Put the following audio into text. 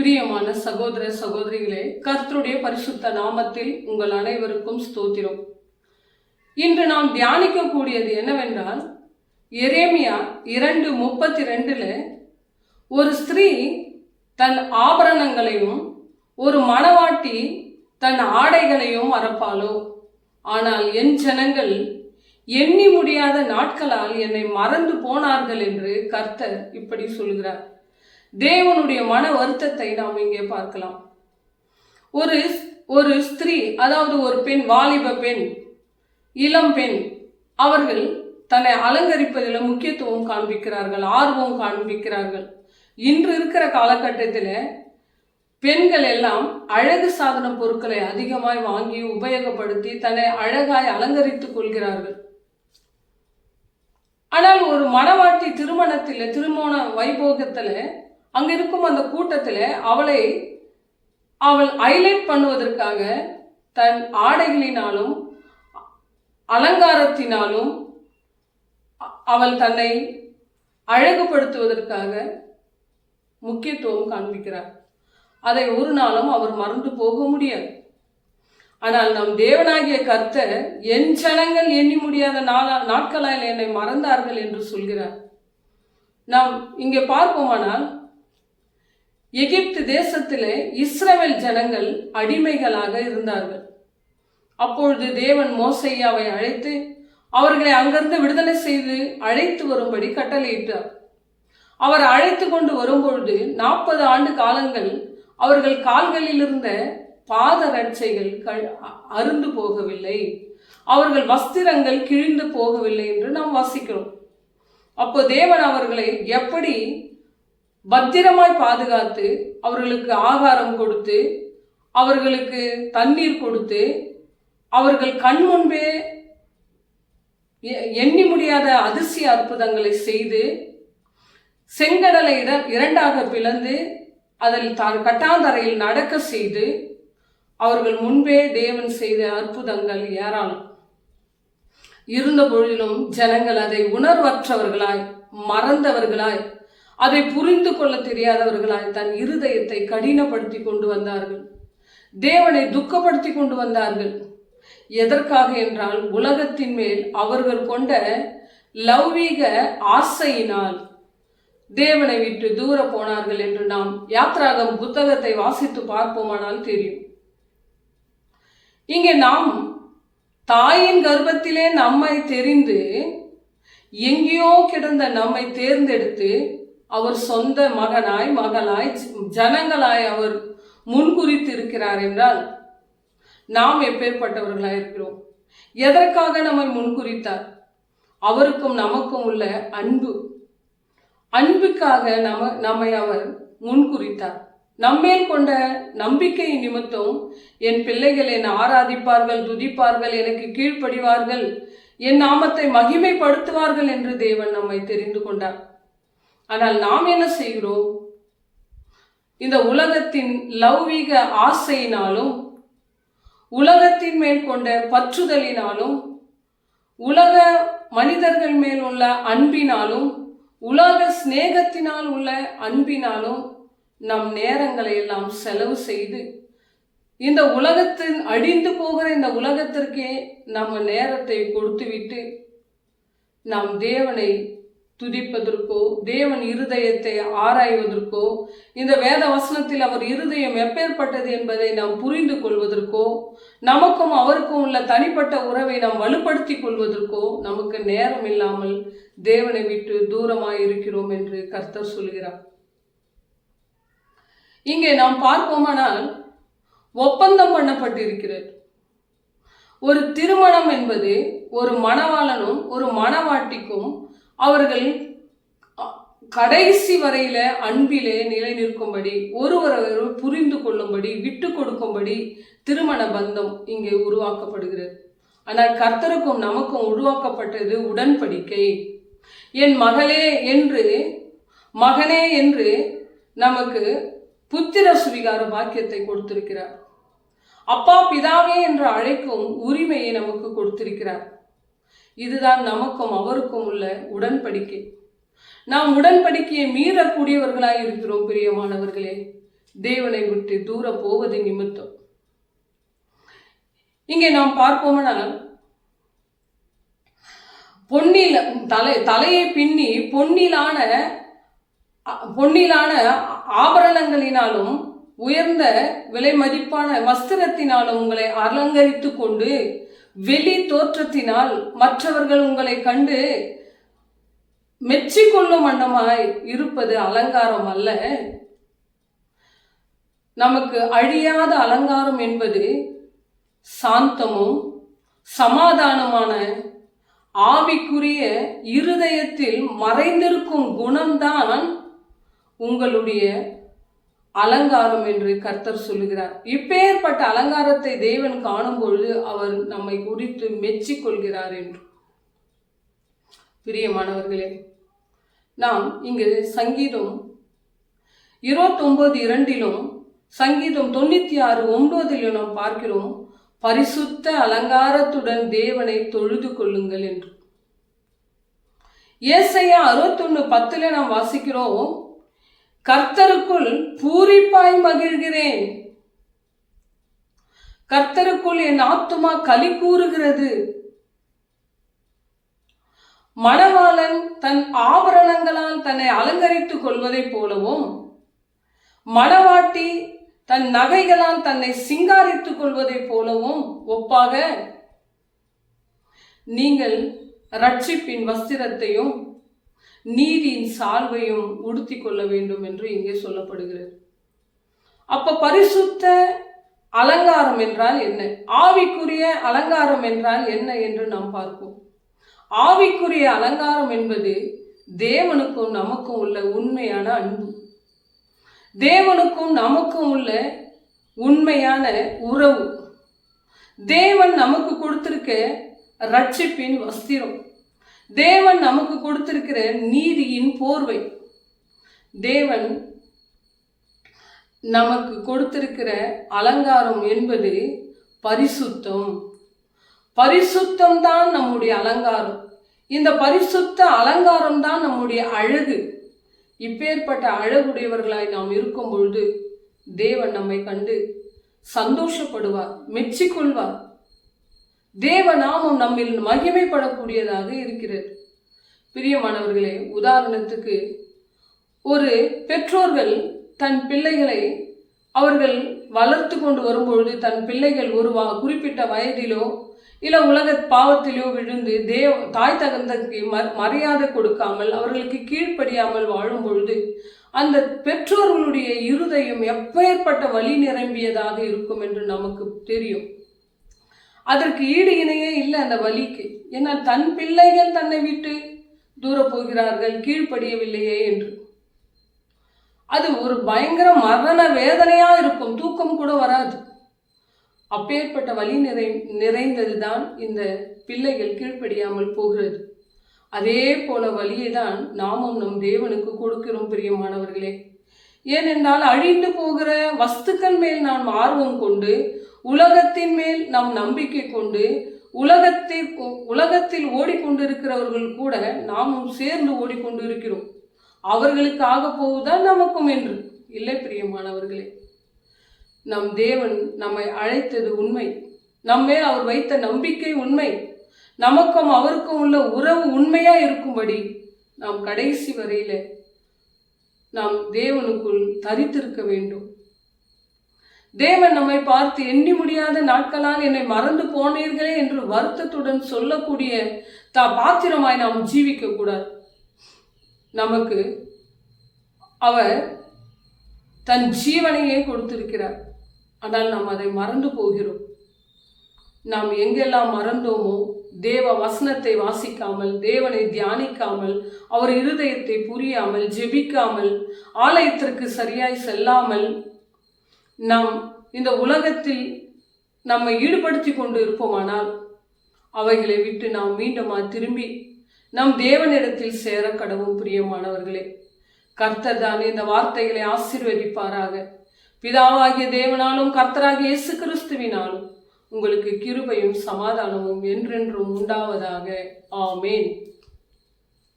பிரியமான சகோதர சகோதரிகளே, கர்த்தருடைய பரிசுத்த நாமத்தில் உங்கள் அனைவருக்கும் ஸ்தோத்திரம். இன்று நாம் தியானிக்கக்கூடியது என்னவென்றால், எரேமியா 2:32 ஒரு ஸ்திரீ தன் ஆபரணங்களையும் ஒரு மணவாட்டி தன் ஆடைகளையும் மறப்பாளோ, ஆனால் என் ஜனங்கள் எண்ணி முடியாத நாட்களால் என்னை மறந்து போனார்கள் என்று கர்த்தர் இப்படி சொல்கிறார். தேவனுடைய மன வருத்தத்தை நாம் இங்கே பார்க்கலாம். ஒரு ஸ்திரீ, அதாவது ஒரு பெண், வாலிப பெண், இளம் பெண், அவர்கள் தன்னை அலங்கரிப்பதில் முக்கியத்துவம் காண்பிக்கிறார்கள், ஆர்வம் காண்பிக்கிறார்கள். இன்று இருக்கிற காலகட்டத்தில் பெண்கள் எல்லாம் அழகு சாதன பொருட்களை அதிகமாய் வாங்கி உபயோகப்படுத்தி தன்னை அழகாய் அலங்கரித்துக் கொள்கிறார்கள். ஆனால் ஒரு மணவாட்டி திருமண வைபோகத்தில் அங்க இருக்கும் அந்த கூட்டத்தில் அவள் ஹைலைட் பண்ணுவதற்காக தன் ஆடைகளினாலும் அலங்காரத்தினாலும் அவள் தன்னை அழகுபடுத்துவதற்காக முக்கியத்துவம் காண்பிக்கிறார். அதை ஒரு நாளும் அவர் மறந்து போக முடியாது. ஆனால் நம் தேவனாகிய கர்த்தர் என் ஜனங்கள் எண்ணி முடியாத நாட்களால் என்னை மறந்தார்கள் என்று சொல்கிறார். நாம் இங்கே பார்ப்போமானால், எகிப்து தேசத்திலே இஸ்ரவேல் ஜனங்கள் அடிமைகளாக இருந்தார்கள். அப்பொழுது தேவன் மோசேயாவை அழைத்து அவர்களை அங்கிருந்து விடுதலை செய்து அழைத்து வரும்படி கட்டளையிட்டார். அவர் அழைத்து கொண்டு வரும்பொழுது 40 ஆண்டு காலங்கள் அவர்கள் கால்களில் இருந்த பாதரட்சைகள் அருந்து போகவில்லை, அவர்கள் வஸ்திரங்கள் கிழிந்து போகவில்லை என்று நாம் வாசிக்கிறோம். அப்போ தேவன் அவர்களை எப்படி பத்திரமாய் பாதுகாத்து அவர்களுக்கு ஆகாரம் கொடுத்து அவர்களுக்கு தண்ணீர் கொடுத்து அவர்கள் கண் முன்பே எண்ணி முடியாத அதிசய அற்புதங்களை செய்து செங்கடலை இரண்டாக பிளந்து அதில் கட்டாந்தரையில் நடக்க செய்து அவர்கள் முன்பே தேவன் செய்த அற்புதங்கள் ஏராளம் இருந்த பொழுதிலும் ஜனங்கள் அதை உணர்வற்றவர்களாய், மறந்தவர்களாய், அதை புரிந்து கொள்ள தெரியாதவர்களாய் தன் இருதயத்தை கடினப்படுத்தி கொண்டு வந்தார்கள். தேவனை துக்கப்படுத்தி கொண்டு வந்தார்கள். எதற்காக என்றால், உலகத்தின் மேல் அவர்கள் கொண்ட லௌவீக ஆசையினால் தேவனை விட்டு தூர போனார்கள் என்று நாம் யாத்ராகம் புத்தகத்தை வாசித்து பார்ப்போமானால் தெரியும். இங்கே நாம் தாயின் கர்ப்பத்திலே நம்மை தெரிந்து எங்கேயோ கிடந்த நம்மை தேர்ந்தெடுத்து அவர் சொந்த மகனாய், மகளாய், ஜனங்களாய் அவர் முன்குறித்து இருக்கிறார் என்றால் நாம் எப்பேற்பட்டவர்களாய் இருக்கிறோம்? எதற்காக நம்மை முன்குறித்தார்? அவருக்கும் நமக்கும் உள்ள அன்புக்காக நம்மை அவர் முன்குறித்தார். நம்மேல் கொண்ட நம்பிக்கை நிமித்தம் என் பிள்ளைகள் என்னை ஆராதிப்பார்கள், துதிப்பார்கள், எனக்கு கீழ்ப்படிவார்கள், என் நாமத்தை மகிமைப்படுத்துவார்கள் என்று தேவன் நம்மை தெரிந்து கொண்டார். ஆனால் நாம் என்ன செய்கிறோம்? இந்த உலகத்தின் லௌவீக ஆசையினாலும் உலகத்தின் மேல் கொண்ட பற்றுதலினாலும் உலக மனிதர்கள் மேல் உள்ள அன்பினாலும் உலக சிநேகத்தினால் உள்ள அன்பினாலும் நம் நேரங்களை எல்லாம் செலவு செய்து இந்த உலகத்தின் அழிந்து போகிற இந்த உலகத்திற்கே நம்ம நேரத்தை கொடுத்துவிட்டு நாம் தேவனை துதிப்பதற்கோ, தேவன் இருதயத்தை ஆராய்வதற்கோ, இந்த வேத வசனத்தில் அவர் இருதயம் எப்பேற்பட்டது என்பதை நாம் புரிந்து கொள்வதற்கோ, நமக்கும் அவருக்கும் உள்ள தனிப்பட்ட உறவை நாம் வலுப்படுத்தி கொள்வதற்கோ நமக்கு நேரம் இல்லாமல் தேவனை விட்டு தூரமாய் இருக்கிறோம் என்று கர்த்தர் சொல்கிறார். இங்கே நாம் பார்ப்போமானால், ஒப்பந்தம் பண்ணப்பட்டிருக்கிறது. ஒரு திருமணம் என்பது ஒரு மணவாளனும் ஒரு மணவாட்டிக்கும் அவர்கள் கடைசி வரையில அன்பிலே நிலை நிற்கும்படி, ஒருவரை புரிந்து கொள்ளும்படி, விட்டு கொடுக்கும்படி திருமண பந்தம் இங்கே உருவாக்கப்படுகிறது. ஆனால் கர்த்தருக்கும் நமக்கும் உருவாக்கப்பட்டது உடன்படிக்கை. என் மகளே என்று, மகனே என்று நமக்கு புத்திர சுவிகார பாக்கியத்தை கொடுத்திருக்கிறார். அப்பா பிதாவே என்று அழைக்கும் உரிமையை நமக்கு கொடுத்திருக்கிறார். இதுதான் நமக்கும் அவருக்கும் உள்ள உடன்படிக்கை. நாம் உடன்படிக்கையை மீறக்கூடியவர்களாய் இருக்கிறோம். பிரியமானவர்களே, தேவனை விட்டு தூர போவது நிமித்தம். இங்கே நாம் பார்ப்போம்னால் தலையை பின்னி பொன்னிலான ஆபரணங்களினாலும் உயர்ந்த விலை மதிப்பான வஸ்திரத்தினாலும் உங்களை அலங்கரித்து கொண்டு வெளி தோற்றத்தினால் மற்றவர்கள் உங்களை கண்டு மெச்சிக்கொள்ளும் வண்ணமாய் இருப்பது அலங்காரம் அல்ல. நமக்கு அழியாத அலங்காரம் என்பது சாந்தமும் சமாதானமான ஆவிக்குரிய இருதயத்தில் மறைந்திருக்கும் குணம்தான் உங்களுடைய அலங்காரம் என்று கர்த்தர் சொல்லுகிறார். இப்பேற்பட்ட அலங்காரத்தை தேவன் காணும் பொழுது அவர் நம்மை குறித்து மெச்சிக்கொள்கிறார் என்று. பிரியமானவர்களே, நாம் இங்கு சங்கீதம் 29:2 சங்கீதம் 96:9 நாம் பார்க்கிறோம், பரிசுத்த அலங்காரத்துடன் தேவனை தொழுது கொள்ளுங்கள் என்று. ஏசாயா 61:10 நாம் வாசிக்கிறோம், கர்த்தருக்குள் பூரிப்பாய் மகிழ்கிறேன், கர்த்தருக்குள் என் ஆத்துமா களி கூறுகிறது. மணவாளன் தன் ஆபரணங்களால் தன்னை அலங்கரித்துக் கொள்வதை போலவும் மணவாட்டி தன் நகைகளால் தன்னை சிங்காரித்துக் கொள்வதை போலவும் ஒப்பாக நீங்கள் ரட்சிப்பின் வஸ்திரத்தையும் நீதியின் சால்வையும் உடுத்தி கொள்ள வேண்டும் என்று இங்கே சொல்லப்படுகிறது. அப்ப பரிசுத்த அலங்காரம் என்றால் என்ன, ஆவிக்குரிய அலங்காரம் என்றால் என்ன என்று நாம் பார்ப்போம். ஆவிக்குரிய அலங்காரம் என்பது தேவனுக்கும் நமக்கும் உள்ள உண்மையான அன்பு, தேவனுக்கும் நமக்கும் உள்ள உண்மையான உறவு, தேவன் நமக்கு கொடுத்திருக்க ரட்சிப்பின் வஸ்திரம், தேவன் நமக்கு கொடுத்திருக்கிற நீதியின் போர்வை, தேவன் நமக்கு கொடுத்திருக்கிற அலங்காரம் என்பது பரிசுத்தம். பரிசுத்தம் தான் நம்முடைய அலங்காரம். இந்த பரிசுத்த அலங்காரம் தான் நம்முடைய அழகு. இப்பேற்பட்ட அழகுடையவர்களாய் நாம் இருக்கும் பொழுது தேவன் நம்மை கண்டு சந்தோஷப்படுவார், மெச்சிக்கொள்வார். தேவ நாமம் நம்மில் மகிமைப்படக்கூடியதாக இருக்கிறது. பிரியமானவர்களே, உதாரணத்துக்கு ஒரு பெற்றோர்கள் தன் பிள்ளைகளை அவர்கள் வளர்த்து கொண்டு வரும்பொழுது தன் பிள்ளைகள் ஒரு குறிப்பிட்ட வயதிலோ இல்ல உலக பாவத்திலோ விழுந்து தாய் தகந்தக்கு மரியாதை கொடுக்காமல் அவர்களுக்கு கீழ்ப்படியாமல் வாழும் பொழுது அந்த பெற்றோர்களுடைய இருதயம் எப்பேற்பட்ட வலி நிரம்பியதாக இருக்கும் என்று நமக்கு தெரியும். அதற்கு ஈடு இணையே இல்லை அந்த வலிக்கு. ஏன்னா தன் பிள்ளைகள் தன்னை விட்டு தூர போகிறார்கள், கீழ்ப்படியவில்லையே என்று. அது ஒரு பயங்கர மரண வேதனையா இருக்கும், தூக்கம் கூட வராது. அப்பேற்பட்ட வலி நிறைந்ததுதான் இந்த பிள்ளைகள் கீழ்ப்படியாமல் போகிறது. அதே போல வலியை தான் நாமும் நம் தேவனுக்கு கொடுக்கிறோம் பிரியமானவர்களே. ஏனென்றால் அழிந்து போகிற வஸ்துக்கள் மேல் நாம் ஆர்வம் கொண்டு, உலகத்தின் மேல் நாம் நம்பிக்கை கொண்டு, உலகத்தில் ஓடிக்கொண்டிருக்கிறவர்கள் கூட நாமும் சேர்ந்து ஓடிக்கொண்டு இருக்கிறோம். அவர்களுக்கு ஆக போவதுதான் நமக்கும் என்று இல்லை பிரியமானவர்களே. நம் தேவன் நம்மை அழைத்தது உண்மை, நம்மேல் அவர் வைத்த நம்பிக்கை உண்மை, நமக்கும் அவருக்கும் உள்ள உறவு உண்மையா இருக்கும்படி நாம் கடைசி வரையில நாம் தேவனுக்குள் தரித்திருக்க வேண்டும். தேவன் நம்மை பார்த்து எண்ணி முடியாத நாட்களால் என்னை மறந்து போனீர்களே என்று வருத்தத்துடன் சொல்லக்கூடிய பாத்திரமாய் நாம் ஜீவிக்க கூடாது. நமக்கு அவர் தன் ஜீவனையே கொடுத்திருக்கிறார். ஆனால் நாம் அதை மறந்து போகிறோம். நாம் எங்கெல்லாம் மறந்தோமோ, தேவ வசனத்தை வாசிக்காமல், தேவனை தியானிக்காமல், அவர் இருதயத்தை புரியாமல், ஜெபிக்காமல், ஆலயத்திற்கு சரியாய் செல்லாமல் நாம் இந்த உலகத்தில் நம்மை ஈடுபடுத்தி கொண்டு இருப்போமானால் அவைகளை விட்டு நாம் மீண்டும் திரும்பி நம் தேவனிடத்தில் சேர கடவும். பிரியமானவர்களே, கர்த்தர் தான் இந்த வார்த்தைகளை ஆசீர்வதிப்பாராக. பிதாவாகிய தேவனாலும் கர்த்தராகிய இயேசு கிறிஸ்துவினாலும் உங்களுக்கு கிருபையும் சமாதானமும் என்றென்றும் உண்டாவதாக. ஆமேன்.